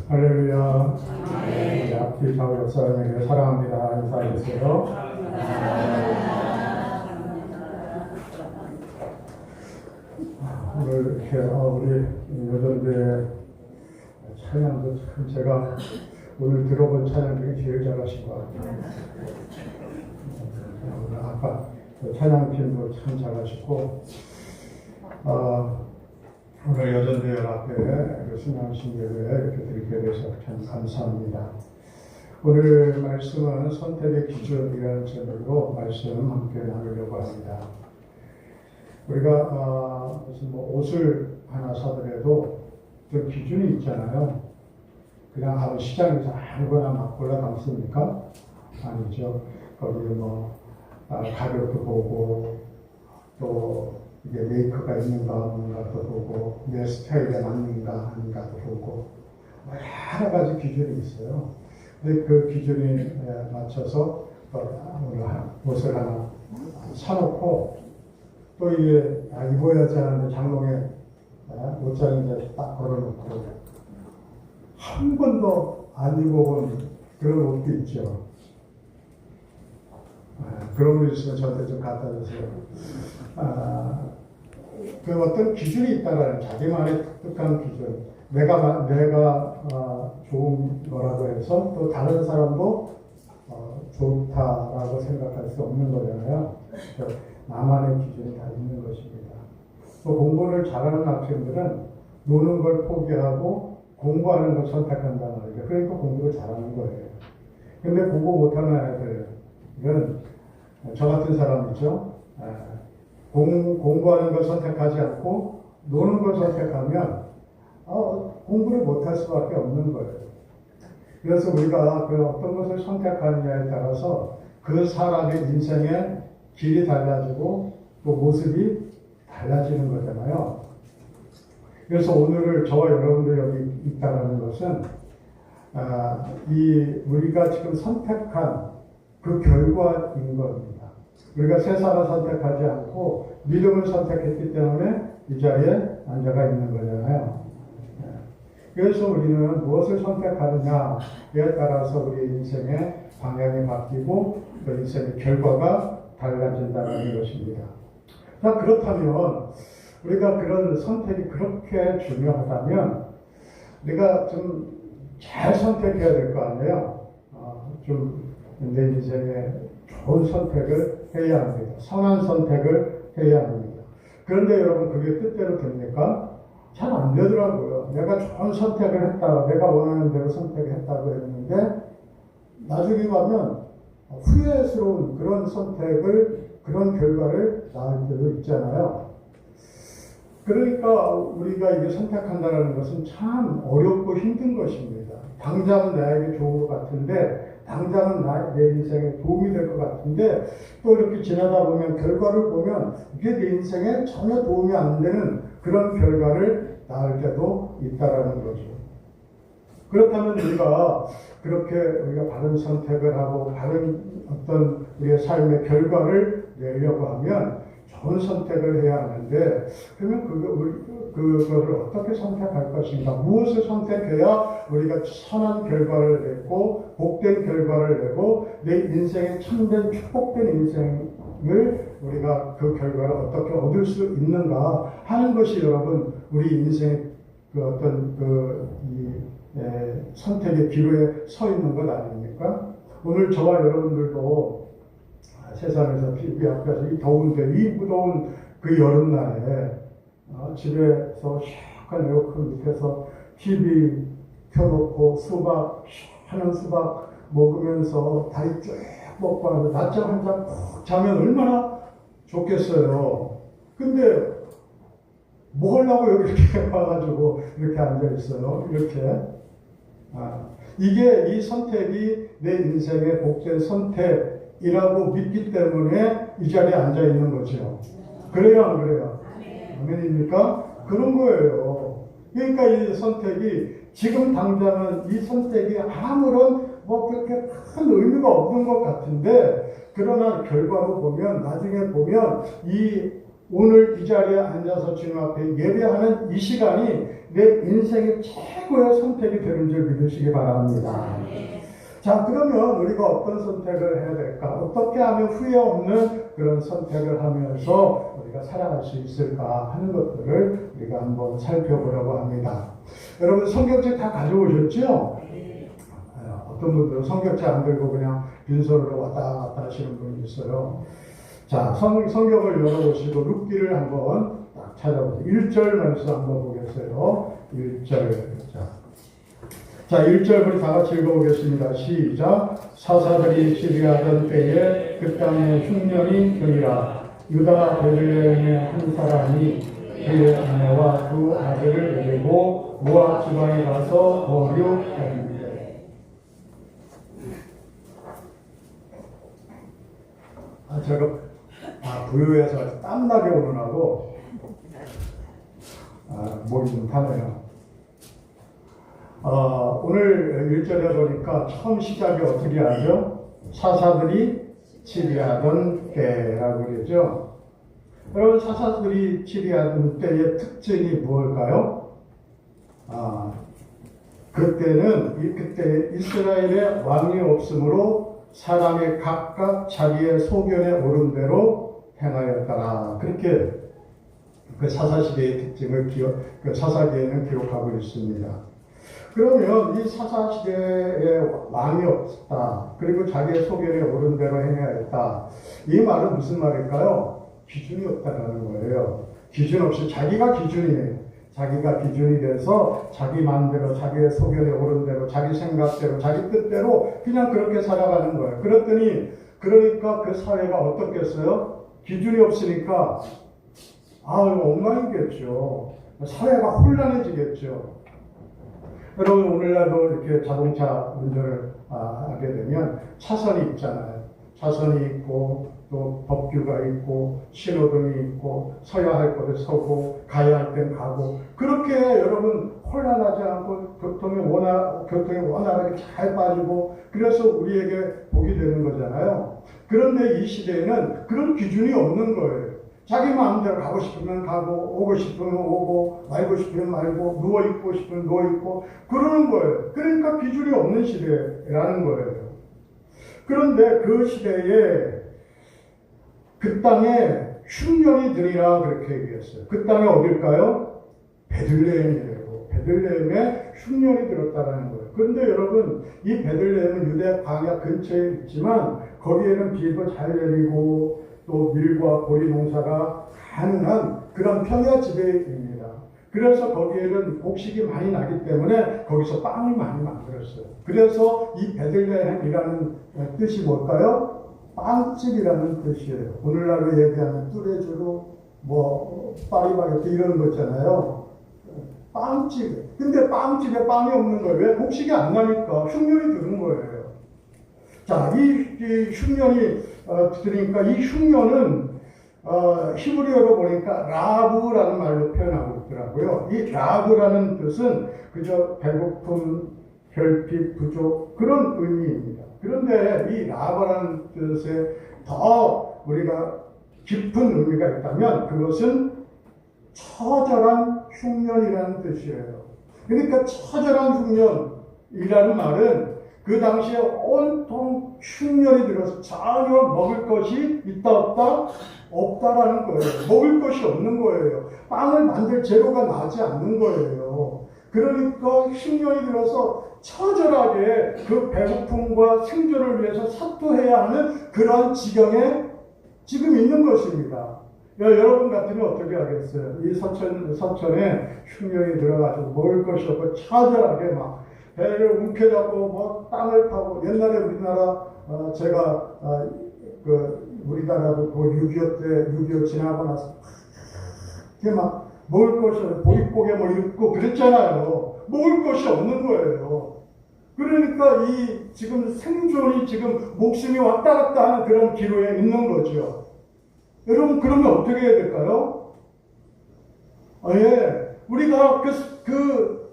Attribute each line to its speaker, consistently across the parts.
Speaker 1: 할렐루야. 우리 앞뒤 좌우 역사님에게 사랑합니다. 인사해주세요. 오늘 이렇게 우리 여전대 찬양도 참 제가 오늘 들어본 찬양 중에 제일 잘하신 것 같아요. 오늘 아까 찬양팀도 참 잘하시고 오늘 여전대 연합회 순환신교회 이렇게 드리게 돼서 참 감사합니다. 오늘 말씀은 선택의 기준이라는 제목으로 말씀 함께 나누려고 합니다. 우리가 무슨 옷을 하나 사더라도 그 기준이 있잖아요. 그냥 시장에서 아무거나 막 골라 담습니까? 아니죠. 거기 가격도 보고 또 이게 메이커가 있는가 없는가도 보고 내 스타일에 맞는가 아닌가도 보고 여러 가지 기준이 있어요. 근데 그 기준에 맞춰서 오늘 옷을 하나 사놓고 또 이게 입어야지 하는데 장롱에 옷장에 이제 딱 걸어놓고 한 번도 안 입어본 그런 옷도 있죠. 그런 거 있으면 저한테 좀 갖다 주세요. 그 어떤 기준이 있다라는 자기만의 독특한 기준. 내가 좋은 거라고 해서 또 다른 사람도 좋다라고 생각할 수 없는 거잖아요. 나만의 기준이 다 있는 것입니다. 또 공부를 잘하는 학생들은 노는 걸 포기하고 공부하는 걸 선택한다는 말이죠. 그러니까 공부를 잘하는 거예요. 근데 공부 못하는 아이들은 저 같은 사람이죠. 공부하는 걸 선택하지 않고 노는 걸 선택하면 공부를 못할 수밖에 없는 거예요. 그래서 우리가 그 어떤 것을 선택하느냐에 따라서 그 사람의 인생의 길이 달라지고 또 모습이 달라지는 거잖아요. 그래서 오늘 저와 여러분들 여기 있다는 것은 우리가 지금 선택한 그 결과인 겁니다. 우리가 세상을 선택하지 않고 믿음을 선택했기 때문에 이 자리에 앉아가 있는 거잖아요. 그래서 우리는 무엇을 선택하느냐에 따라서 우리 인생의 방향이 바뀌고 그 인생의 결과가 달라진다는 것입니다. 자, 그렇다면 우리가 그런 선택이 그렇게 중요하다면 우리가 좀 잘 선택해야 될 거 아니에요. 좀 내 인생에 좋은 선택을 해야 합니다. 선한 선택을 해야 합니다. 그런데 여러분 그게 뜻대로 됩니까? 잘 안 되더라고요. 내가 좋은 선택을 했다, 내가 원하는 대로 선택했다고 했는데 나중에 가면 후회스러운 그런 선택을, 그런 결과를 낳을 때도 있잖아요. 그러니까 우리가 이게 선택한다는 것은 참 어렵고 힘든 것입니다. 당장은 나에게 좋은 것 같은데, 당장은 내 인생에 도움이 될 것 같은데, 또 이렇게 지나다 보면 결과를 보면 이게 내 인생에 전혀 도움이 안 되는 그런 결과를 낳을 때도 있다라는 거죠. 그렇다면 우리가 바른 선택을 하고 바른 어떤 우리의 삶의 결과를 내려고 하면 좋은 선택을 해야 하는데, 그러면 그거를 어떻게 선택할 것인가? 무엇을 선택해야 우리가 선한 결과를 내고 복된 결과를 내고 내 인생의 참된 축복된 인생을 우리가 그 결과를 어떻게 얻을 수 있는가 하는 것이 여러분 우리 인생의 그 어떤 선택의 기로에 서 있는 것 아닙니까? 오늘 저와 여러분들도 세상에서 TV 앞에서 이 더운데, 이 무더운 그 여름날에 집에서 시원한 에어컨 밑에서 TV 켜놓고 시원한 수박 먹으면서 다리 쭉 뻗고 하면서 낮잠 한 잔 푹 자면 얼마나 좋겠어요. 근데 뭐 하려고 여기 이렇게 와가지고 이렇게 앉아있어요. 이렇게. 이게 이 선택이 내 인생의 복된 선택이라고 믿기 때문에 이 자리에 앉아있는 거죠. 그래요, 안 그래요? 아멘입니까? 그런 거예요. 그러니까 이 선택이 지금 당장은 이 선택이 아무런 그렇게 큰 의미가 없는 것 같은데, 그러나 결과로 보면, 나중에 보면 이 오늘 이 자리에 앉아서 주님 앞에 예배하는 이 시간이 내 인생의 최고의 선택이 되는 줄 믿으시기 바랍니다. 자, 그러면 우리가 어떤 선택을 해야 될까? 어떻게 하면 후회 없는 그런 선택을 하면서 우리가 살아갈 수 있을까 하는 것들을 우리가 한번 살펴보려고 합니다. 여러분 성경책 다 가져오셨죠? 어떤 분들은 성경책 안 들고 그냥 빈손으로 왔다 갔다 하시는 분이 있어요. 자, 성경을 열어보시고 룻기를 한번 딱 찾아보세요. 1절 말씀 한번 보겠어요. 1절. 자, 1절 우리 다 같이 읽어보겠습니다. 시작. 사사들이 치리하던 때에 그 땅에 흉년이 드니라. 유다 베들레헴의 한 사람이 그의 아내와 두 아들을 데리고 모압 지방에 가서 거류하니라. 부유해서 땀나게 오느라고 목이 좀 타네요. 오늘 1절에 보니까 처음 시작이 어떻게 하죠? 사사들이 치리하던 때라고 그러죠. 여러분 사사들이 치리하던 때의 특징이 무엇일까요? 그때 이스라엘에 왕이 없으므로 사람이 각각 자기의 소견에 오른 대로 행하였더라. 그렇게 그 사사시대의 특징을 사사기에는 기록하고 있습니다. 그러면 이 사사시대에 왕이 없다. 그리고 자기의 소견에 오른 대로 행하였다. 이 말은 무슨 말일까요? 기준이 없다는 거예요. 기준 없이 자기가 기준이에요. 자기가 기준이 돼서 자기 마음대로 자기의 소견에 오른 대로 자기 생각대로 자기 뜻대로 그냥 그렇게 살아가는 거예요. 그러니까 그 사회가 어떻겠어요? 기준이 없으니까 엉망이겠죠. 사회가 혼란해지겠죠. 여러분 오늘날도 이렇게 자동차 운전을 하게 되면 차선이 있잖아요. 차선이 있고 또 법규가 있고 신호등이 있고 서야 할 곳에 서고 가야 할 땐 가고 그렇게 여러분 혼란하지 않고 교통이 원활하게 잘 빠지고 그래서 우리에게 복이 되는 거잖아요. 그런데 이 시대에는 그런 기준이 없는 거예요. 자기 마음대로 가고 싶으면 가고 오고 싶으면 오고 말고 싶으면 말고 누워있고 싶으면 누워있고 그러는 거예요. 그러니까 기준이 없는 시대라는 거예요. 그런데 그 시대에 그 땅에 흉년이 들이라 그렇게 얘기했어요. 그 땅이 어딜까요? 베들레헴이래요. 베들레헴에 흉년이 들었다는 거예요. 그런데 여러분 이 베들레헴은 유대 광야 근처에 있지만 거기에는 비도 잘 내리고 또 밀과 보리 농사가 가능한 그런 평야 지대입니다. 그래서 거기에는 곡식이 많이 나기 때문에 거기서 빵을 많이 만들었어요. 그래서 이 베들레헴이라는 뜻이 뭘까요? 빵집이라는 뜻이에요. 오늘날로 얘기하면 뚜레쥬로 파리바게뜨 이런 거 있잖아요. 빵집. 근데 빵집에 빵이 없는 거예요. 왜? 곡식이 안 나니까 흉년이 드는 거예요. 자, 이 흉년이 들으니까 이 흉년은 히브리어로 보니까 라브라는 말로 표현하고 있더라고요. 이 라브라는 뜻은 그저 배고픔, 결핍, 부족 그런 의미입니다. 그런데 이 라브라는 뜻에 더 우리가 깊은 의미가 있다면 그것은 처절한 흉년이라는 뜻이에요. 그러니까 처절한 흉년이라는 말은 그 당시에 온통 흉년이 들어서 전혀 먹을 것이 있다 없다? 없다라는 거예요. 먹을 것이 없는 거예요. 빵을 만들 재료가 나지 않는 거예요. 그러니까 흉년이 들어서 처절하게 그 배고픔과 생존을 위해서 사투해야 하는 그런 지경에 지금 있는 것입니다. 여러분 같으면 어떻게 하겠어요? 이 서천에 흉년이 들어가지고 먹을 것이 없고 처절하게 막 배를 움켜잡고 땅을 파고 옛날에 우리나라 제가 우리나라도 6.25 때 6.25 지나고 나서 이게 막 먹을 것이 없고 보릿고개 입고 그랬잖아요. 먹을 것이 없는 거예요. 그러니까 이 지금 생존이 지금 목숨이 왔다 갔다 하는 그런 기로에 있는 거죠. 여러분 그러면 어떻게 해야 될까요? 우리가 그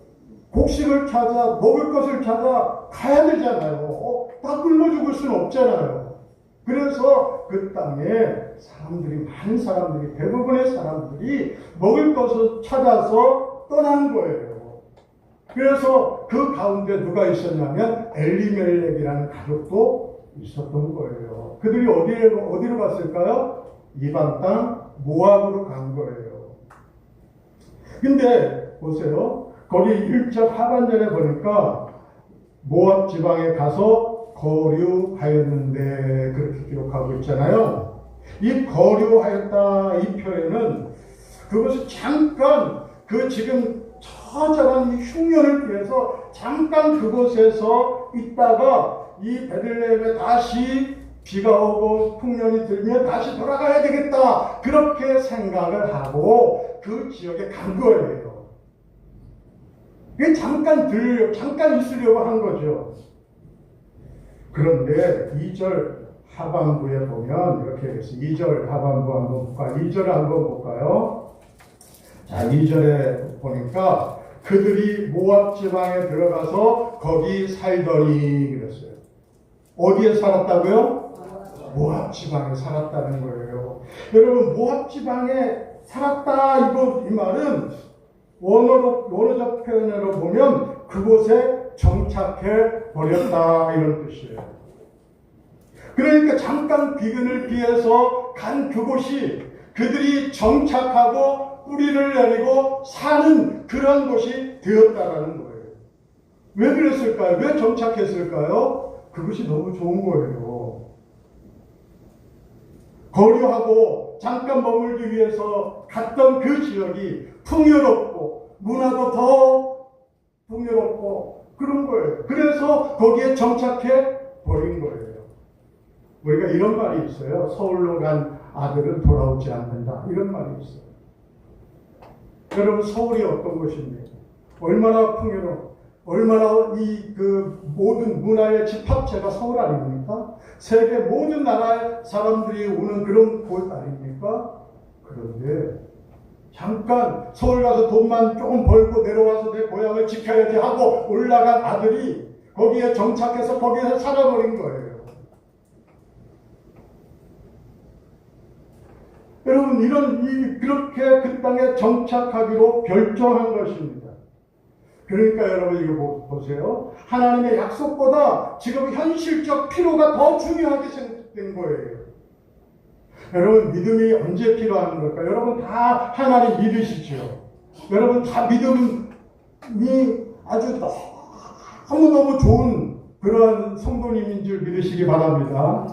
Speaker 1: 곡식을 찾아 먹을 것을 찾아 가야 되잖아요. 다 굶어 죽을 수는 없잖아요. 그래서 그 땅에 사람들이, 많은 사람들이, 대부분의 사람들이 먹을 것을 찾아서 떠난 거예요. 그래서 그 가운데 누가 있었냐면 엘리멜렉이라는 가족도 있었던 거예요. 그들이 어디로 갔을까요? 이방 땅 모압으로 간 거예요. 근데 보세요. 거기 1절 하반절에 보니까 모압 지방에 가서 거류하였는데 그렇게 기록하고 있잖아요. 이 거류하였다 이 표현은 그것이 잠깐 그 지금 처절한 흉년을 피해서 잠깐 그곳에서 있다가 이 베들레헴에 다시 비가 오고 흉년이 들면 다시 돌아가야 되겠다 그렇게 생각을 하고 그 지역에 간 거예요. 잠깐 있으려고 한 거죠. 그런데 2절 하반부에 보면 이렇게 됐어요. 2절 하반부 한번 볼까요? 2절을 한번 볼까요? 자, 2절에 보니까 그들이 모압 지방에 들어가서 거기 살더니 그랬어요. 어디에 살았다고요? 모압 지방에 살았다는 거예요. 여러분, 모압 지방에 살았다 이 말은 원어적 표현으로 보면 그곳에 정착해 버렸다 이런 뜻이에요. 그러니까 잠깐 비근을 피해서 간 그곳이 그들이 정착하고 뿌리를 내리고 사는 그런 곳이 되었다라는 거예요. 왜 그랬을까요? 왜 정착했을까요? 그것이 너무 좋은 거예요. 거류하고 잠깐 머물기 위해서 갔던 그 지역이 풍요롭고 문화도 더 풍요롭고 그런 거예요. 그래서 거기에 정착해 버린 거예요. 우리가 이런 말이 있어요. 서울로 간 아들은 돌아오지 않는다. 이런 말이 있어요. 여러분, 서울이 어떤 곳입니까? 얼마나 풍요로워, 얼마나 그 모든 문화의 집합체가 서울 아닙니까? 세계 모든 나라의 사람들이 오는 그런 곳 아닙니까? 그런데 잠깐 서울 가서 돈만 조금 벌고 내려와서 내 고향을 지켜야지 하고 올라간 아들이 거기에 정착해서 거기에 살아버린 거예요. 여러분, 그렇게 그 땅에 정착하기로 결정한 것입니다. 그러니까 여러분 이거 보세요. 하나님의 약속보다 지금 현실적 필요가 더 중요하게 생각된 거예요. 여러분, 믿음이 언제 필요한 걸까요? 여러분 다 하나님 믿으시죠? 여러분 다 믿음이 아주 너무너무 좋은 그런 성도님인 줄 믿으시기 바랍니다.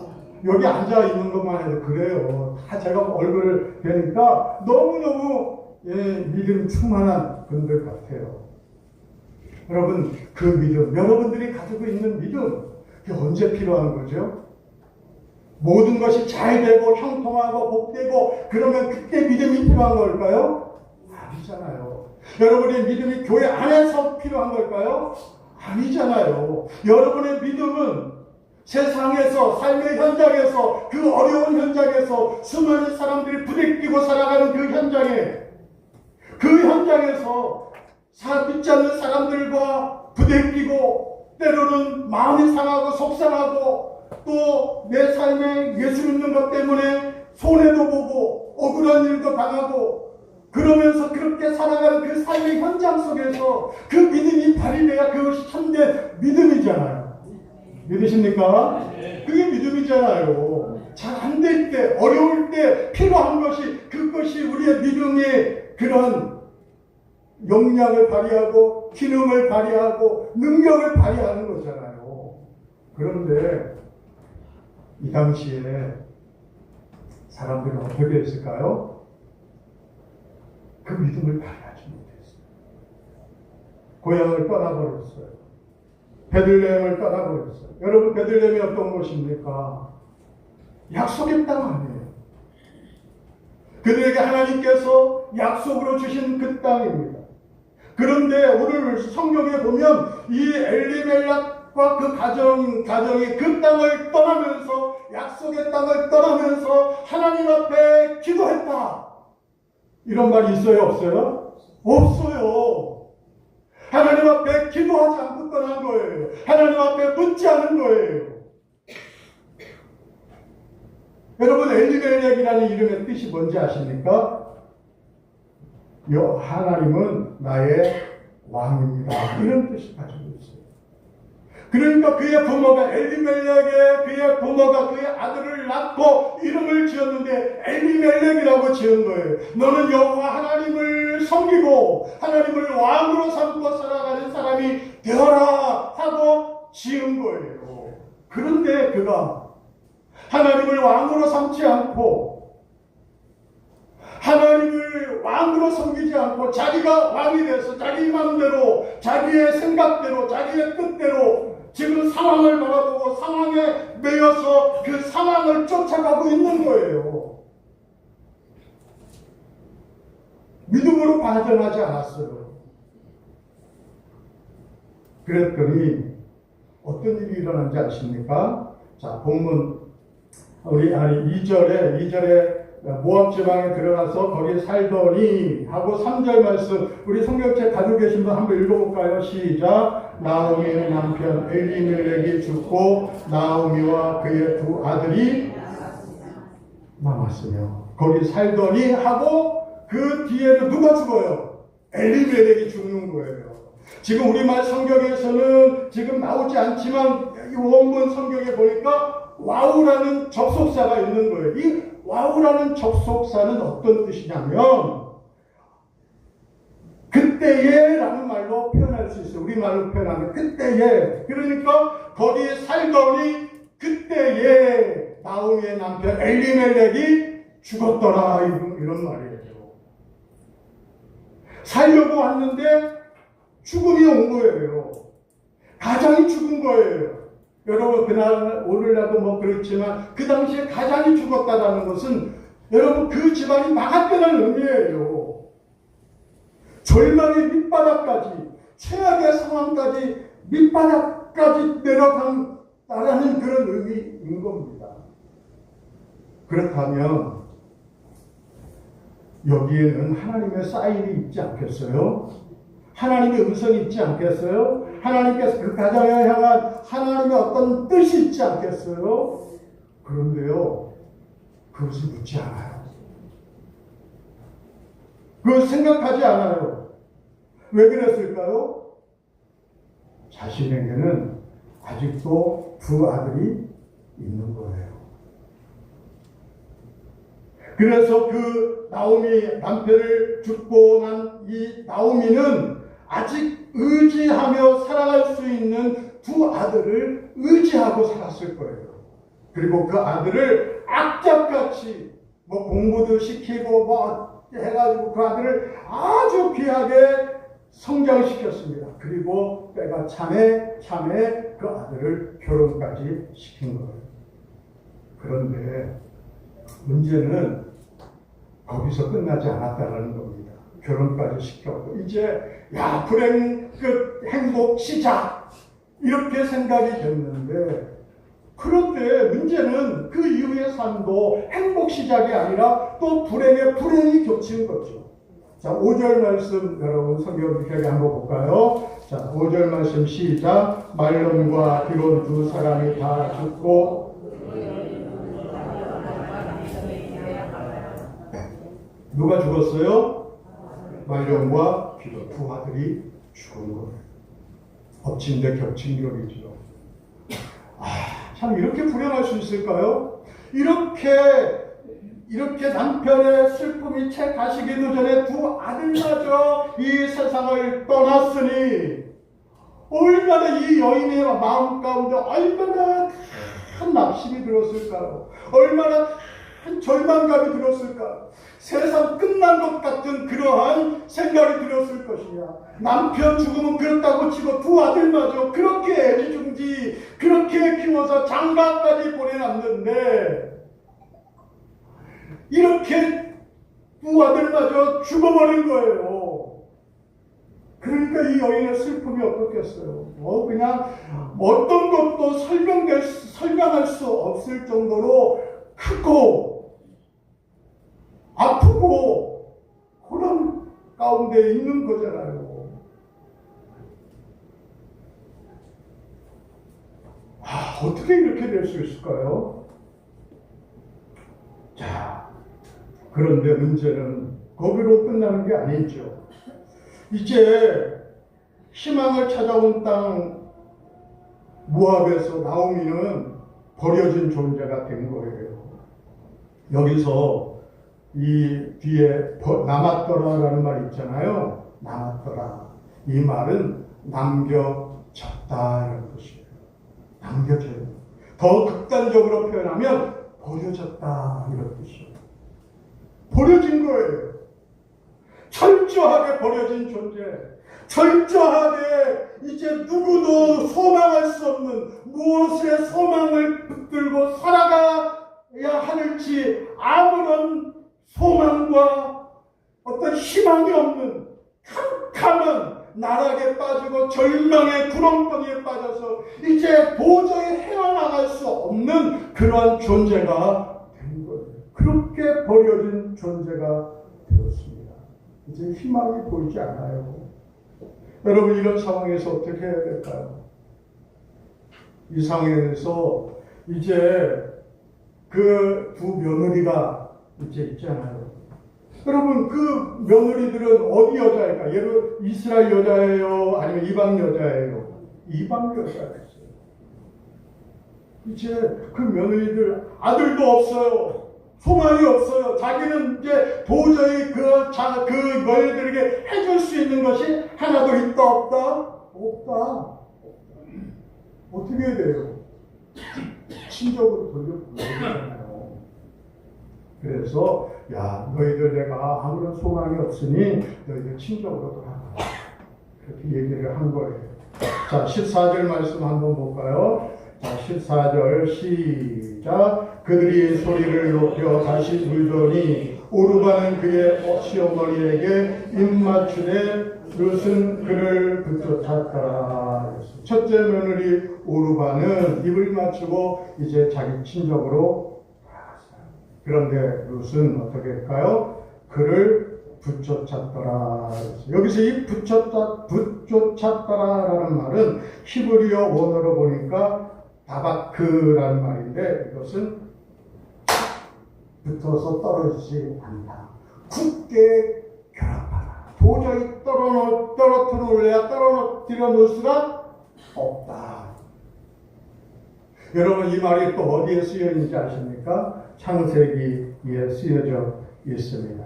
Speaker 1: 여기 앉아 있는 것만 해도 그래요. 다 제가 얼굴을 뵈니까 너무너무 믿음 충만한 분들 같아요. 여러분, 그 믿음, 여러분들이 가지고 있는 믿음, 그게 언제 필요한 거죠? 모든 것이 잘 되고 형통하고 복되고 그러면 그때 믿음이 필요한 걸까요? 아니잖아요. 여러분의 믿음이 교회 안에서 필요한 걸까요? 아니잖아요. 여러분의 믿음은 세상에서, 삶의 현장에서, 그 어려운 현장에서 수많은 사람들이 부대끼고 살아가는 그 현장에서 믿지 않는 사람들과 부대끼고 때로는 마음이 상하고 속상하고 또 내 삶에 예수 믿는 것 때문에 손해도 보고 억울한 일도 당하고 그러면서 그렇게 살아가는 그 삶의 현장 속에서 그 믿음이 발휘돼야 그것이 참된 믿음이잖아요. 믿으십니까? 그게 믿음이잖아요. 잘 안 될 때, 어려울 때 필요한 것이 그것이 우리의 믿음의 그런 역량을 발휘하고 기능을 발휘하고 능력을 발휘하는 거잖아요. 그런데 이 당시에 사람들은 어떻게 했을까요? 그 믿음을 발휘하지 못했어요. 고향을 떠나버렸어요. 베들레헴을 떠나버렸어요. 여러분, 베들레헴이 어떤 곳입니까? 약속의 땅 아니에요. 그들에게 하나님께서 약속으로 주신 그 땅입니다. 그런데 오늘 성경에 보면 이 엘리멜렉과 그 가정이 그 땅을 떠나면서 약속의 땅을 떠나면서 하나님 앞에 기도했다. 이런 말이 있어요? 없어요? 없어요. 하나님 앞에 기도하지 않고 떠난 거예요. 하나님 앞에 묻지 않은 거예요. 여러분 엘리멜렉이라는 이름의 뜻이 뭔지 아십니까? 하나님은 나의 왕입니다. 이런 뜻이 가지고 있어요. 그러니까 그의 부모가 그의 부모가 그의 아들을 낳고 이름을 지었는데 엘리멜렉이라고 지은 거예요. 너는 여호와 하나님을 섬기고 하나님을 왕으로 삼고 살아가는 사람이 되어라 하고 지은 거예요. 그런데 그가 하나님을 왕으로 삼지 않고 하나님을 왕으로 섬기지 않고 자기가 왕이 돼서 자기 마음대로 자기의 생각대로 자기의 뜻대로 지금 상황을 바라보고 상황에 매여서 그 상황을 쫓아가고 있는 거예요. 믿음으로 발전하지 않았어요. 그랬더니 어떤 일이 일어난지 아십니까? 자, 본문 우리 2절에 모압 지방에 들어가서 거기 살더니 하고 3절 말씀 우리 성경책 가지고 계신 분 한번 읽어볼까요? 시작. 나오미의 남편 엘리멜렉이 죽고 나오미와 그의 두 아들이 남았으며 거기 살더니 하고 그 뒤에는 누가 죽어요? 엘리멜렉이 죽는 거예요. 지금 우리말 성경에서는 지금 나오지 않지만 이 원문 성경에 보니까 와우라는 접속사가 있는 거예요. 이 와우라는 접속사는 어떤 뜻이냐면 그때에 라는 말로 표현할 수 있어요. 우리말로 표현하면 그때에. 그러니까 거기에 살더니 그때에 나오미의 남편 엘리멜렉이 죽었더라 이런 말이에요. 살려고 왔는데 죽음이 온 거예요. 가장이 죽은 거예요. 여러분 그날 오늘날도 뭐 그렇지만 그 당시에 가장이 죽었다라는 것은 여러분 그 집안이 망했다는 의미예요. 절망의 밑바닥까지 최악의 상황까지 밑바닥까지 내려간다라는 그런 의미인 겁니다. 그렇다면 여기에는 하나님의 사인이 있지 않겠어요? 하나님의 음성이 있지 않겠어요? 하나님께서 그 가정에 향한 하나님의 어떤 뜻이 있지 않겠어요? 그런데요, 그것을 묻지 않아요. 그걸 생각하지 않아요. 왜 그랬을까요? 자신에게는 아직도 두 아들이 있는 거예요. 그래서 그 나오미 남편을 죽고 난 이 나오미는 아직 의지하며 살아갈 수 있는 두 아들을 의지하고 살았을 거예요. 그리고 그 아들을 악잡같이 뭐 공부도 시키고 뭐 해가지고 그 아들을 아주 귀하게 성장시켰습니다. 그리고 때가 참에 그 아들을 결혼까지 시킨 거예요. 그런데 문제는 거기서 끝나지 않았다는 겁니다. 결혼까지 시켰고 이제 불행 끝 행복 시작 이렇게 생각이 됐는데 그런데 문제는 그 이후의 삶도 행복 시작이 아니라 또 불행이 겹친 거죠. 자, 5절 말씀 여러분 성경 기억에 한번 볼까요? 자, 5절 말씀 시작. 말론과 기론 두 사람이 다 죽고 누가 죽었어요? 말론과 기론 두 아들이 죽은 거예요. 엎친 데 겹친 격이죠. 참 이렇게 불행할 수 있을까요? 이렇게 남편의 슬픔이 채 가시기도 전에 두 아들마저 이 세상을 떠났으니 얼마나 이 여인의 마음 가운데 얼마나 큰 낙심이 들었을까요? 얼마나 큰 절망감이 들었을까? 세상 끝난 것 같은 그러한 생각이 들었을 것이냐. 남편 죽으면 그렇다고 치고 두 아들마저 그렇게 애지중지 그렇게 키워서 장가까지 보내놨는데 이렇게 두 아들마저 죽어버린 거예요. 그러니까 이 여인의 슬픔이 어떻겠어요? 그냥 어떤 것도 설명할 수 없을 정도로 크고 아프고 그런 가운데 있는 거잖아요. 어떻게 이렇게 될 수 있을까요? 그런데 문제는 거기로 끝나는 게 아니죠. 이제 희망을 찾아온 땅 모압에서 나오미는 버려진 존재가 된 거예요. 여기서 이 뒤에 남았더라라는 말 있잖아요. 남았더라. 이 말은 남겨졌다 이런 뜻이에요. 남겨져요. 더 극단적으로 표현하면 버려졌다 이런 뜻이에요. 버려진 거예요. 철저하게 버려진 존재. 철저하게 이제 누구도 소망할 수 없는 무엇에 소망을 붙들고 살아가야 할지 아무런 소망과 어떤 희망이 없는 캄캄한 나락에 빠지고 절망의 구렁텅이에 빠져서 이제 도저히 헤어나갈 수 없는 그러한 존재가 된 거예요. 그렇게 버려진 존재가 되었습니다. 이제 희망이 보이지 않아요. 여러분 이런 상황에서 어떻게 해야 될까요? 이 상황에서 이제 그 두 며느리가 이제 있잖아요. 여러분 그 며느리들은 어디 여자일까? 예를 이스라엘 여자예요? 아니면 이방 여자예요? 이방 여자였어요. 이제 그 며느리들 아들도 없어요. 소망이 없어요. 자기는 이제 도저히 그 며느리들에게 해줄 수 있는 것이 하나도 있다 없다? 없다. 어떻게 해야 돼요? 친족으로 돌려보내잖아요. 그래서 야 너희들 내가 아무런 소망이 없으니 너희들 친족으로 돌아가. 그렇게 얘기를 한 거예요. 자 14절 말씀 한번 볼까요? 자 14절 시작. 그들이 소리를 높여 다시 울더니 오르바는 그의 시어머니에게 입맞추되 룻은 그를 붙여찼더라. 첫째 며느리 오르바는 입을 맞추고 이제 자기 친정으로 나갔어요. 그런데 룻은 어떻게 할까요? 그를 붙여찼더라. 여기서 이 붙여찼더라라는 말은 히브리어 원어로 보니까 다바크라는 말인데 이것은 붙어서 떨어지지 않다. 굳게 결합하다. 도저히 떨어뜨려 놓을 수가 없다. 여러분 이 말이 또 어디에 쓰여 있는지 아십니까? 창세기에 쓰여져 있습니다.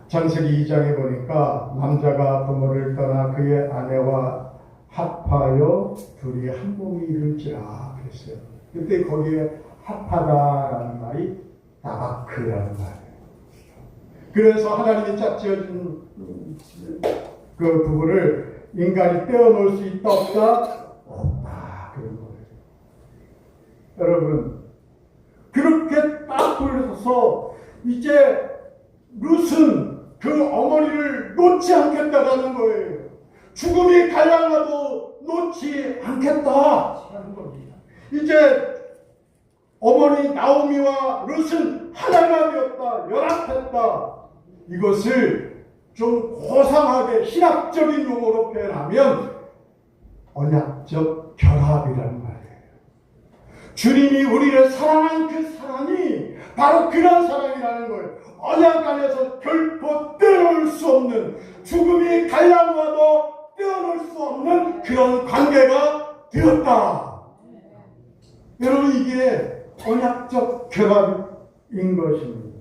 Speaker 1: 창세기 2장에 보니까 남자가 부모를 떠나 그의 아내와 합하여 둘이 한 몸이 이룰지라 그랬어요. 그때 거기에 합하다라는 말이 다바크라는 말이에요. 그래서 하나님이 짝지어진 그 부부를 인간이 떼어놓을 수 있다 없다? 없다. 그런 거예요. 여러분 그렇게 딱 돌려서서 이제 룻은 그 어머니를 놓지 않겠다라는 거예요. 죽음이 갈라놔도 놓지 않겠다라는 겁니다. 이제 어머니 나오미와 룻은 하나가 되었다, 연합했다. 이것을 좀 고상하게 신학적인 용어로 표현하면 언약적 결합이라는 말이에요. 주님이 우리를 사랑한 그 사랑이 바로 그런 사랑이라는 거예요. 언약 안에서 결코 떼어놓을 수 없는, 죽음이 갈라놓아도 떼어놓을 수 없는 그런 관계가 되었다. 여러분 이게 언약적 결합인 것입니다.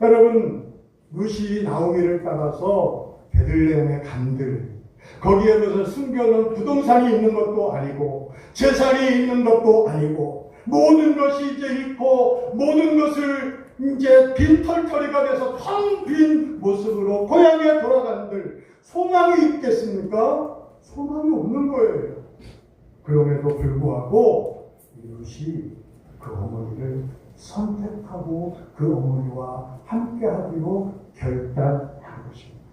Speaker 1: 여러분 룻이 나오미를 따라서 베들레헴에 간들, 거기에 무슨 숨겨놓은 부동산이 있는 것도 아니고 재산이 있는 것도 아니고 모든 것이 이제 잃고 모든 것을 이제 빈털터리가 돼서 텅 빈 모습으로 고향에 돌아간들 소망이 있겠습니까? 소망이 없는 거예요. 그럼에도 불구하고 룻이 그 어머니를 선택하고 그 어머니와 함께하기로 결단한 것입니다.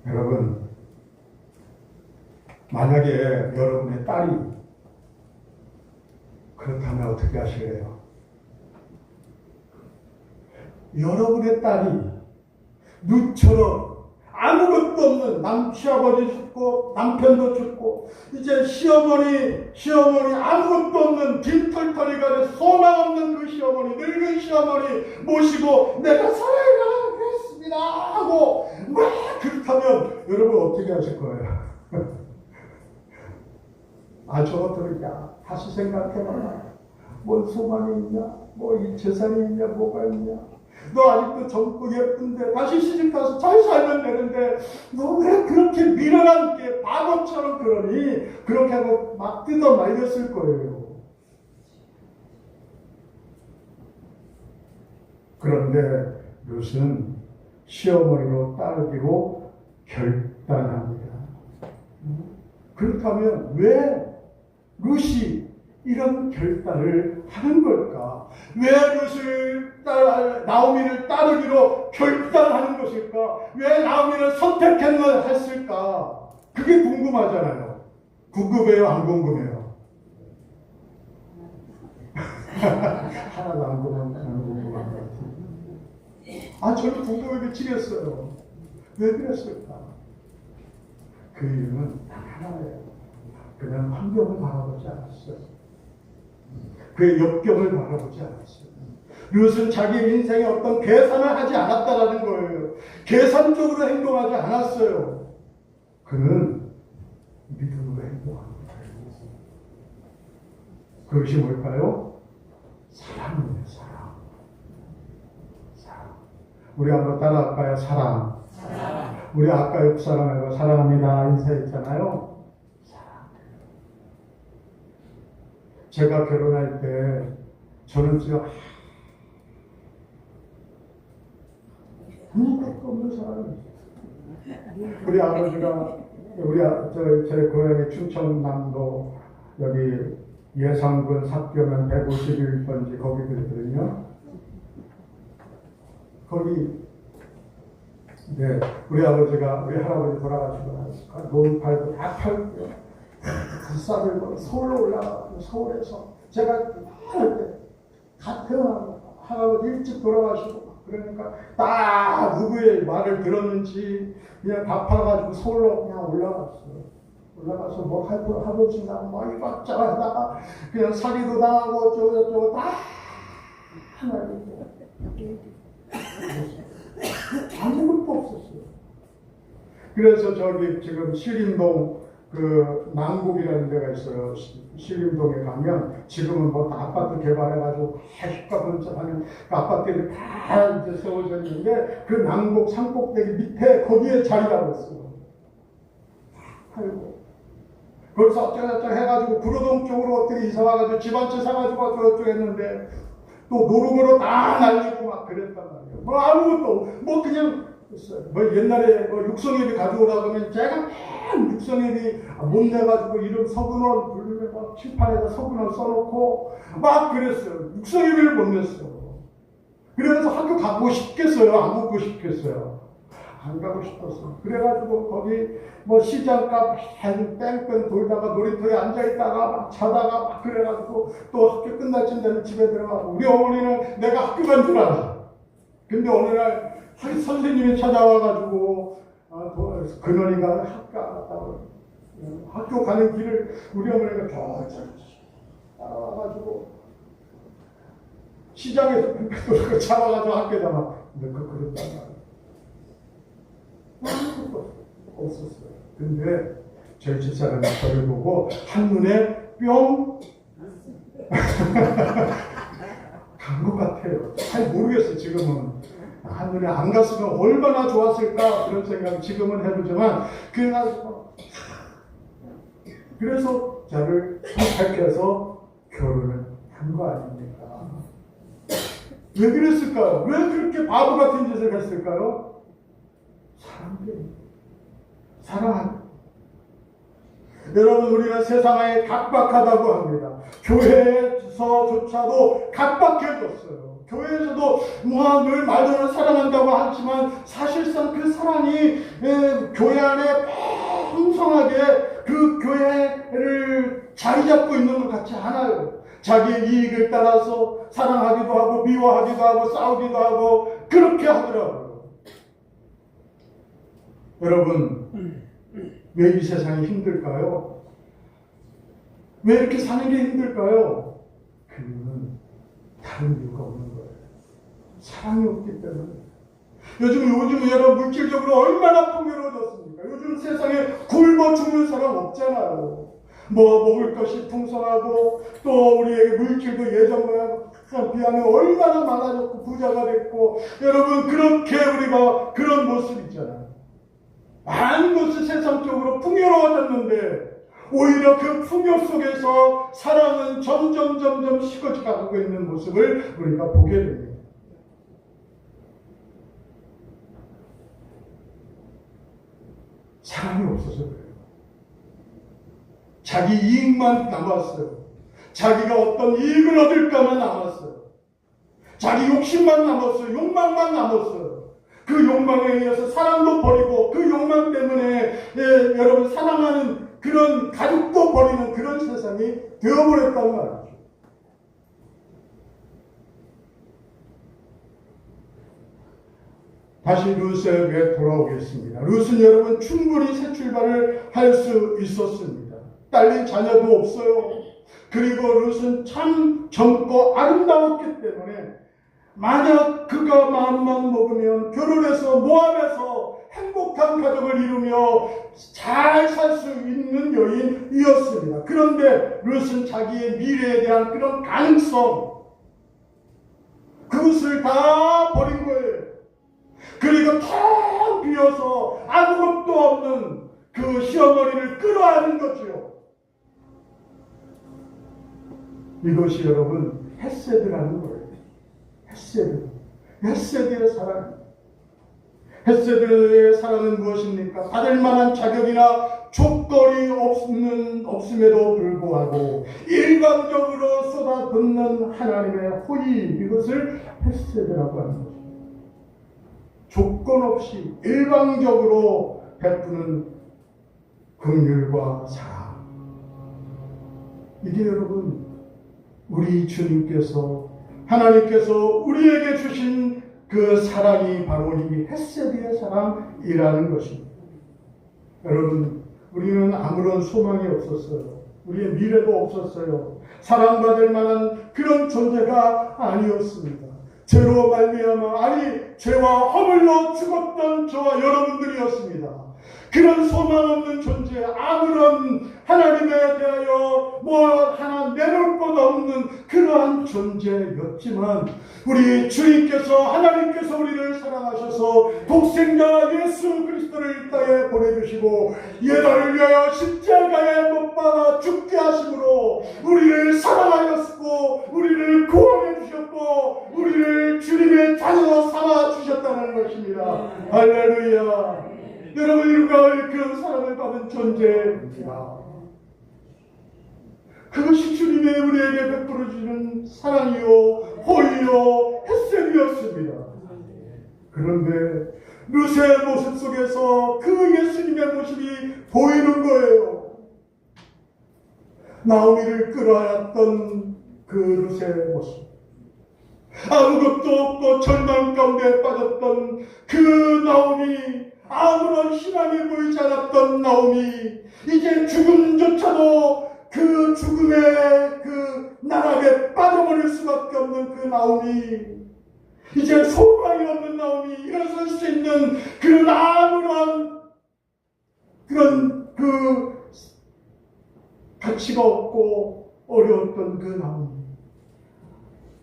Speaker 1: 여러분, 만약에 여러분의 딸이 그렇다면 어떻게 하실래요? 여러분의 딸이 룻처럼 아무것도 없는 시아버지 죽고 남편도 죽고 이제 시어머니 아무것도 없는 빈털터리가 돼서 소망 없는 그 시어머니, 늙은 시어머니 모시고 내가 살아야 하겠습니다 하고 막 그렇다면 여러분 어떻게 하실 거예요? 저것들은 다시 생각해봐라. 뭔 소망이 있냐? 뭐 이 재산이 있냐? 뭐가 있냐? 너 아직도 젊고 예쁜데 다시 시집가서 잘 살면 되는데 너 왜 그렇게 미련한 게 바보처럼 그러니? 그렇게 하고 막 뜯어 말렸을 거예요. 그런데 룻은 시어머니로 따르기로 결단합니다. 그렇다면 왜 룻이 이런 결단을 하는 걸까? 왜 룻을 나오미를 따르기로 결단하는 것일까? 왜 나오미를 선택했을까? 그게 궁금하잖아요. 궁금해요? 안 궁금해요? 하나도 안 궁금한 것 같아요. 저는 궁금해 미치겠어요. 왜 그랬을까? 그 이유는 딱 하나예요. 그냥 환경을 바라보지 않았어요. 그의 역경을 바라보지 않았어요. 룻은 자기 인생에 어떤 계산을 하지 않았다라는 거예요. 계산적으로 행동하지 않았어요. 그는 믿음으로 행동합니다. 그것이 뭘까요? 사랑이에요. 사랑. 우리 한번 따라할까요? 사랑. 우리 아까 옆 사람하고 사랑합니다 인사했잖아요. 제가 결혼할 때 저는 진짜 아무것도 없는 사람이에요. 우리 아버지가 제 고향이 충청남도 여기 예산군 삽교면 151번지 거기 그랬거든요. 거기 우리 아버지가 우리 할아버지 돌아가시고 논 팔고 다 팔고 싸들고 서울로 올라가고 서울에서 제가 할 때 다 태어나고 할아버지 일찍 돌아가시고 그러니까 딱 누구의 말을 들었는지 그냥 다 팔아가지고 서울로 그냥 올라갔어요. 올라가서 뭐 하고싶나 뭐 이것저것 하다가 그냥 사기도 당하고 저거 다 아무것도 없었어요. 그래서 저기 지금 신림동 그 남국이라는 데가 있어요. 신림동에 가면 지금은 뭐 다 아파트 개발해가지고 힙값하는 그 아파트들이 다 이제 세워져 있는데 그 남국 산꼭대기 밑에 거기에 자리 잡았어요. 팔고 거기서 어쩌고저쩌고 해가지고 구로동 쪽으로 어떻게 이사 와가지고 집 한 채 사가지고 어쩌고저쩌고 했는데 또 노름으로 다 날리고 막 그랬단 말이에요. 뭐 아무것도 뭐 그냥 뭐 옛날에 뭐 육성회비 가져오라 그러면 제가 맨 육성회비 못 내가지고 이름 서근원 부르면 막 칠판에다 서근원 써놓고 막 그랬어요. 육성회비를 못 냈어. 그래서 학교 가고 싶겠어요? 안 가고 싶겠어요? 안 가고 싶었어. 그래가지고 거기 뭐 시장값 뺑뺑 돌다가 놀이터에 앉아있다가 막 자다가 막 그래가지고 또 학교 끝날 쯤 되면 집에 들어가고 우리 어머니는 내가 학교 간 줄 알아. 근데 어느 날 선생님이 찾아와가지고 근원이가 학교 가는 길을 우리 어머니가 따라와가지고 시장에서 뺑뺑 잡아가지고 학교에다 막 그랬단 말이야. 아무것도 없었어요. 근데 저희 집사람이 저를 보고 한눈에 뿅 간 것 같아요. 잘 모르겠어요. 지금은 한눈에 안 갔으면 얼마나 좋았을까 그런 생각을 지금은 해보지만 그래서 저를 선택해서 결혼을 한 거 아닙니까? 왜 그랬을까요? 왜 그렇게 바보 같은 짓을 했을까요? 사랑. 여러분 우리는 세상에 각박하다고 합니다. 교회에서조차도 각박해졌어요. 교회에서도 늘 말로는 사랑한다고 하지만 사실상 그 사랑이 교회 안에 풍성하게 그 교회를 자리 잡고 있는 것 같지 않아요. 자기의 이익을 따라서 사랑하기도 하고 미워하기도 하고 싸우기도 하고 그렇게 하더라고요. 여러분, 왜 이 세상이 힘들까요? 왜 이렇게 사는 게 힘들까요? 그 이유는 다른 이유가 없는 거예요. 사랑이 없기 때문에. 요즘 여러분 물질적으로 얼마나 풍요로워졌습니까? 요즘 세상에 굶어 죽는 사람 없잖아요. 뭐 먹을 것이 풍성하고 또 우리에게 물질도 예전보다 비하면 얼마나 많아졌고 부자가 됐고, 여러분 그렇게 우리가 그런 모습 있잖아요. 많은 것이 세상적으로 풍요로워졌는데 오히려 그 풍요 속에서 사랑은 점점 식어져가고 있는 모습을 우리가 보게 됩니다. 사랑이 없어서 그래요. 자기 이익만 남았어요. 자기가 어떤 이익을 얻을까만 남았어요. 자기 욕심만 남았어요. 욕망만 남았어요. 그 욕망에 의해서 사랑도 버리고 그 욕망 때문에 여러분 사랑하는 그런 가족도 버리는 그런 세상이 되어버렸단 말이죠. 다시 룻에게 돌아오겠습니다. 룻은 여러분 충분히 새 출발을 할 수 있었습니다. 딸린 자녀도 없어요. 그리고 룻은 참 젊고 아름다웠기 때문에 만약 그가 마음만 먹으면 결혼해서 모압에서 행복한 가족을 이루며 잘 살 수 있는 여인이었습니다. 그런데 룻은 자기의 미래에 대한 그런 가능성, 그것을 다 버린 거예요. 그리고 텅 비어서 아무것도 없는 그 시어머니를 끌어안은 거지요. 이것이 여러분 헤세드라는 거예요. 헤세드의 사랑. 헤세드의 사랑은 무엇입니까? 받을 만한 자격이나 조건이 없음에도 불구하고 일방적으로 쏟아붓는 하나님의 호의, 이것을 헤세드라고 하는 것입니다. 조건 없이 일방적으로 베푸는 긍휼과 사랑. 이게 여러분 우리 주님께서, 하나님께서 우리에게 주신 그 사랑이 바로 이 헤세드의 사랑이라는 것입니다. 여러분, 우리는 아무런 소망이 없었어요. 우리의 미래도 없었어요. 사랑받을 만한 그런 존재가 아니었습니다. 죄로 말미암아, 아니 죄와 허물로 죽었던 저와 여러분들이었습니다. 그런 소망 없는 존재, 아무런 하나님에 대하여 하나 내놓을 것 없는 그러한 존재였지만 우리 주님께서, 하나님께서 우리를 사랑하셔서 독생자 예수 그리스도를 이 땅에 보내주시고 예단을 위하여 십자가에 못 박아 죽게 하심으로 우리를 사랑하셨고 우리를 구원해 주셨고 우리를 주님의 자녀로 삼아 주셨다는 것입니다. 할렐루야. 여러분, 우리가 그런 사랑을 받은 존재입니다. 그것이 주님의 우리에게 베풀어주는 사랑이요, 호의요, 헤세드였습니다. 그런데 룻의 모습 속에서 그 예수님의 모습이 보이는 거예요. 나오미를 끌어안았던 그 룻의 모습, 아무것도 없고 절망 가운데 빠졌던 그 나오미, 아무런 희망이 보이지 않았던 나오미, 이제 죽음조차도 그 죽음의 그 나락에 빠져버릴 수밖에 없는 그 나오미, 이제 소망이 없는 나오미, 일어설 수 있는 그런 아무런 그런 그 가치가 없고 어려웠던 그 나오미,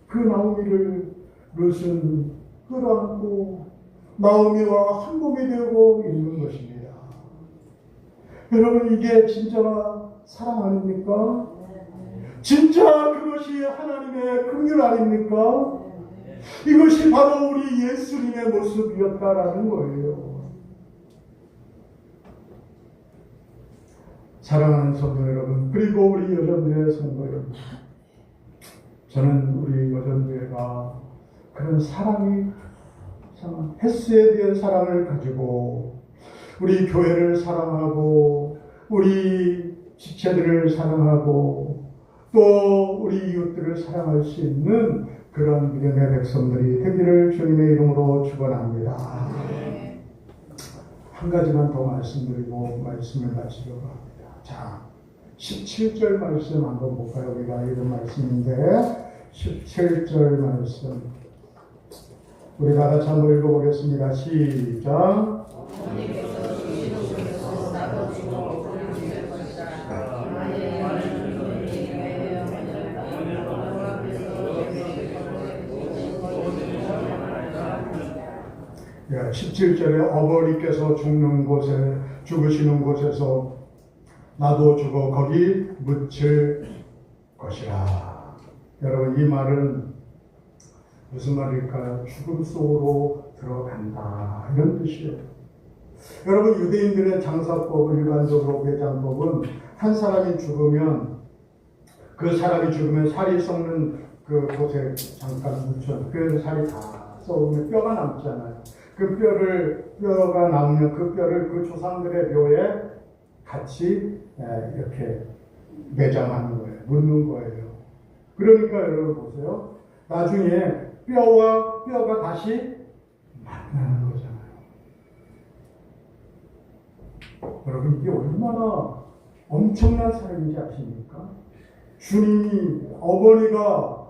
Speaker 1: 그 나오미를 룻은 끌어안고 나오미와 한 몸이 되고 있는 것입니다. 여러분, 이게 진짜 사랑 아닙니까? 진짜 그것이 하나님의 긍휼 아닙니까? 이것이 바로 우리 예수님의 모습이었다라는 거예요. 사랑하는 성도 여러분, 그리고 우리 여전교회 성도 여러분, 저는 우리 여전교회가 그런 사랑이, 헤세드에 대한 사랑을 가지고 우리 교회를 사랑하고 우리 지체들을 사랑하고 또 우리 이웃들을 사랑할 수 있는 그런 믿음의 백성들이 되기를 주님의 이름으로 축원합니다. 한 가지만 더 말씀드리고 말씀을 마치려고 합니다. 자, 17절 말씀 한번 볼까요? 우리가 읽은 말씀인데 17절 말씀 우리 다 같이 한번 읽어보겠습니다. 시작. 예, 17절에 어머니께서 죽으시는 곳에서 나도 죽어 거기 묻힐 것이라. 여러분, 이 말은 무슨 말일까요? 죽음 속으로 들어간다, 이런 뜻이에요. 여러분, 유대인들의 장사법, 일반적으로 배장법은 한 사람이 죽으면 그 사람이 죽으면 살이 썩는 그 곳에 잠깐 묻혀, 그래서 살이 다 썩으면 뼈가 남잖아요. 그 뼈가 남으면 그 뼈를 그 조상들의 묘에 같이 이렇게 매장하는 거예요. 묻는 거예요. 그러니까 여러분 보세요. 나중에 뼈와 뼈가 다시 만나는 거잖아요. 여러분, 이게 얼마나 엄청난 사랑인지 아십니까? 주님이 어머니가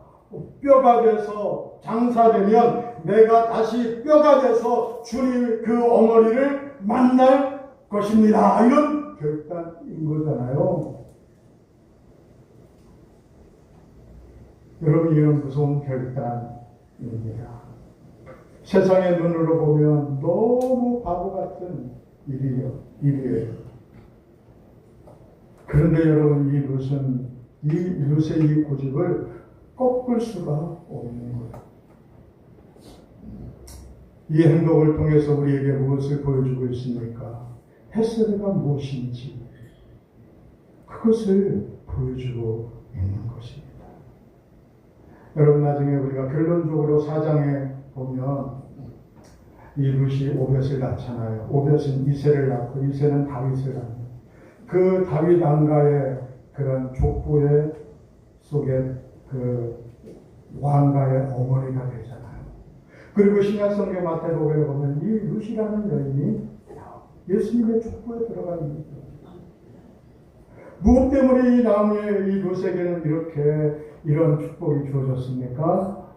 Speaker 1: 뼈가 돼서 장사되면 내가 다시 뼈가 돼서 주님 그 어머니를 만날 것입니다. 이런 결단인 거잖아요. 여러분, 이런 무서운 결단입니다. 세상의 눈으로 보면 너무 바보 같은 일이에요. 그런데 여러분, 이 룻의 이 고집을 꺾을 수가 없는 거예요. 이 행동을 통해서 우리에게 무엇을 보여주고 있습니까? 헤세드가 무엇인지 그것을 보여주고 있는 것입니다. 여러분, 나중에 우리가 결론적으로 4장에 보면 이 룻이 오벳을 낳잖아요. 오벳은 이새를 낳고 이새는 다윗을 낳는 그 다윗 왕가의 그런 족보의 속에 그 왕가의 어머니가 되잖아요. 그리고 신약성경 마태복음에 보면 이 룻이라는 여인이 예수님의 족보에 들어가 있는 거예요. 무엇 때문에 이 나무의 이 룻에게는 이런 축복이 주어졌습니까?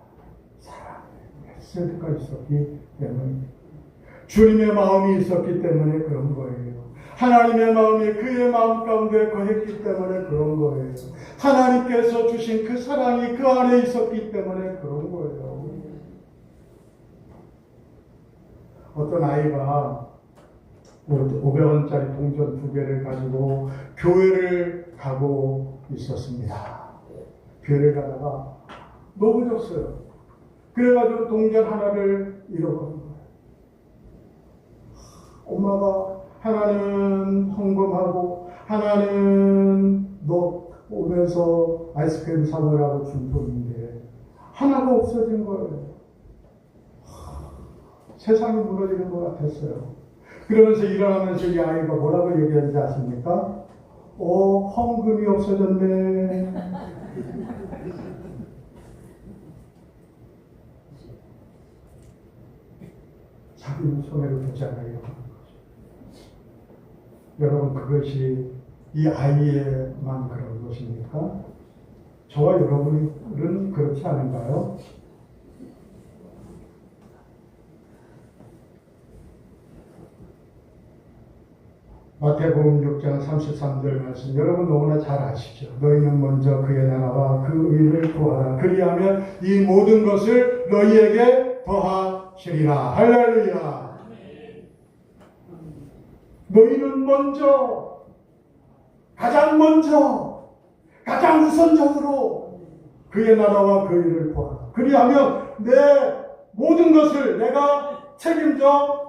Speaker 1: 사랑의 메시지가 있었기 때문에, 주님의 마음이 있었기 때문에 그런 거예요. 하나님의 마음이 그의 마음 가운데 거했기 때문에 그런 거예요. 하나님께서 주신 그 사랑이 그 안에 있었기 때문에 그런 거예요. 어떤 아이가 500원짜리 동전 2개를 가지고 교회를 가고 있었습니다. 교회를 가다가 넘어졌어요. 그래가지고 동전 하나를 잃어버린 거예요. 엄마가 하나는 헌금하고 하나는 너 오면서 아이스크림 사먹으라고 준 돈인데 하나가 없어진 거예요. 세상이 무너지는 것 같았어요. 그러면서 일어나면서 이 아이가 뭐라고 얘기하는지 아십니까? 헌금이 없어졌네. 자기는 손해를 보지 않으려고 하는 거죠. 여러분, 그것이 이 아이에만 그런 것입니까? 저와 여러분은 그렇지 않은가요? 마태복음 6장 33절 말씀, 여러분 너무나 잘 아시죠? 너희는 먼저 그의 나라와 그 의를 구하라. 그리하면 이 모든 것을 너희에게 더하시리라. 할렐루야. 너희는 먼저, 가장 우선적으로 그의 나라와 그 의를 구하라. 그리하면 내 모든 것을 내가 책임져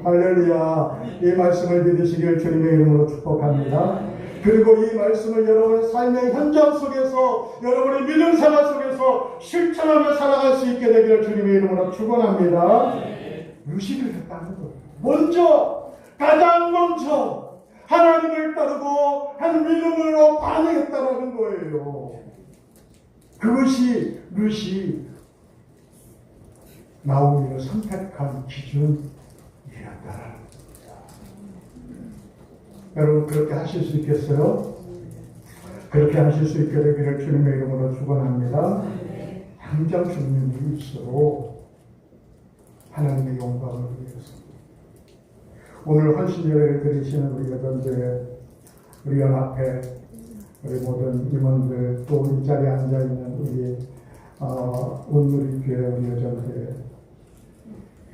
Speaker 1: 할렐루야. 이 말씀을 믿으시길 주님의 이름으로 축복합니다. 그리고 이 말씀을 여러분의 삶의 현장 속에서, 여러분의 믿음 생활 속에서 실천하며 살아갈 수 있게 되기를 주님의 이름으로 축원합니다. 룻이 그랬다는 거예요. 가장 먼저 하나님을 따르고 한 믿음으로 반응했다는 거예요. 그것이 룻이 나오미를 선택한 기준이었다는 여러분 그렇게 하실 수 있겠어요? 그렇게 하실 수 있게 되기를 주님의 이름으로 축원합니다. 당장 죽는 일이 있어도 하나님의 영광을 위해서 오늘 헌신 예배를 드리시는 우리 여러분들, 우리 연합회, 우리 모든 임원들, 또 이 자리에 앉아있는 우리 온누리교회 우리 여자들,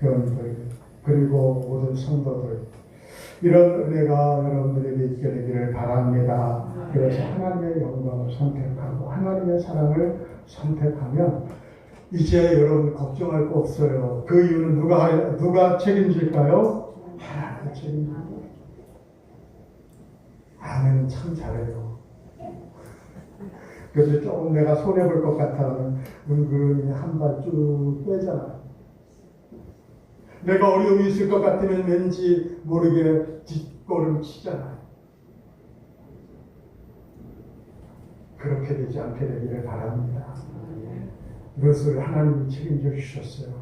Speaker 1: 회원들, 그리고 모든 성도들, 이런 은혜가 여러분들에게 있게 되기를 바랍니다. 그래서 하나님의 영광을 선택하고 하나님의 사랑을 선택하면 이제 여러분 걱정할 거 없어요. 그 이유는 누가 책임질까요? 하나님이 책임집니다. 아멘. 참 잘해요. 그래서 조금 내가 손해볼 것 같아는 은근히 한 발 쭉 빼잖아요. 내가 어려움이 있을 것 같으면 왠지 모르게 뒷걸음 치잖아요. 그렇게 되지 않게 되기를 바랍니다. 이것을 하나님이 책임져 주셨어요.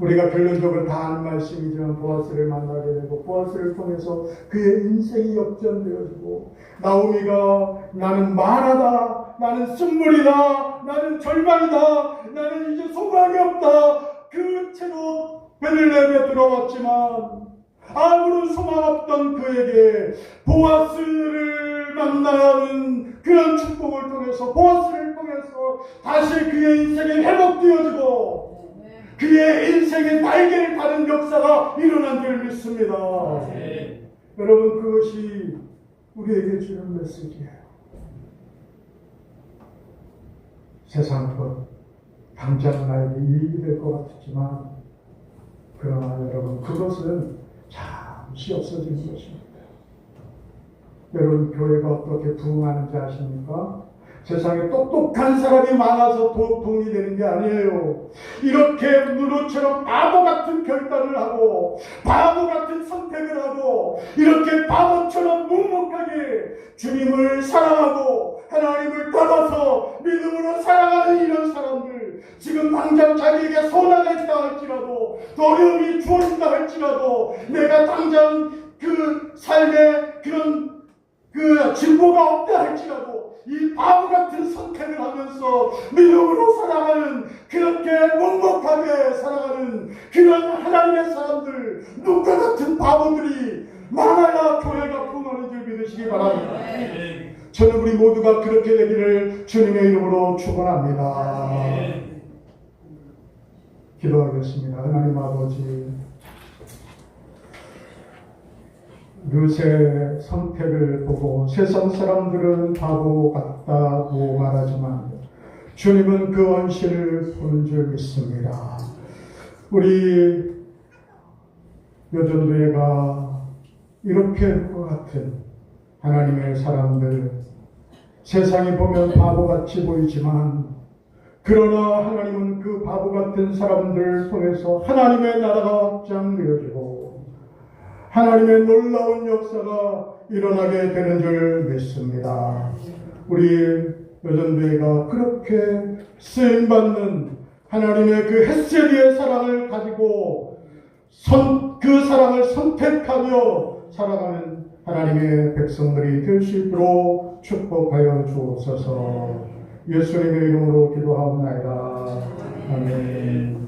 Speaker 1: 우리가 결론적으로 다 아는 말씀이지만 보아스를 만나게 되고 보아스를 통해서 그의 인생이 역전되어지고 나오미가 나는 말하다, 나는 쓴물이다, 나는 절망이다, 나는 이제 소망이 없다, 그 채로 베들레헴에 들어왔지만 아무런 소망 없던 그에게 보아스를 만나는 그런 축복을 통해서 보아스를 통해서 다시 그의 인생이 회복되어지고 그의 인생의 날개를 다는 역사가 일어난 줄 믿습니다. 네. 여러분 그것이 우리에게 주는 메시지예요. 세상 것 당장 나에게 이익이 될 것 같지만 그러나 여러분 그것은 잠시 없어지는 것입니다. 여러분 교회가 어떻게 부흥하는지 아십니까? 세상에 똑똑한 사람이 많아서 부흥이 되는 게 아니에요. 이렇게 누누처럼 바보 같은 결단을 하고 바보 같은 선택을 하고 이렇게 바보처럼 묵묵하게 주님을 사랑하고 하나님을 따라서 믿음으로 살아가는 이런 사람들, 지금 당장 자기에게 손해가 있다 할지라도 어려움이 주어진다 할지라도 내가 당장 그 삶에 그런 그 진보가 없다 할지라도 이 바보 같은 선택을 하면서 믿음으로 살아가는, 그렇게 묵묵하게 살아가는 그런 하나님의 사람들, 눈과 같은 바보들이 많아야 교회가 부흥하는 줄 믿으시기 바랍니다. 저는 우리 모두가 그렇게 되기를 주님의 이름으로 축원합니다. 기도하겠습니다. 하나님 아버지, 르세 선택을 보고 세상 사람들은 바보 같다고 말하지만 주님은 그 원신을 보는 줄 믿습니다. 우리 여전도회가 이렇게 할 것 같은 하나님의 사람들, 세상이 보면 바보같이 보이지만 그러나 하나님은 그 바보 같은 사람들을 통해서 하나님의 나라가 확장되어지고 하나님의 놀라운 역사가 일어나게 되는 줄 믿습니다. 우리 여전도회가 그렇게 쓰임받는 하나님의 그 헷세리의 사랑을 가지고 그 사랑을 선택하며 살아가는 하나님의 백성들이 될 수 있도록 축복하여 주옵소서. 예수님의 이름으로 기도하옵나이다. 아멘.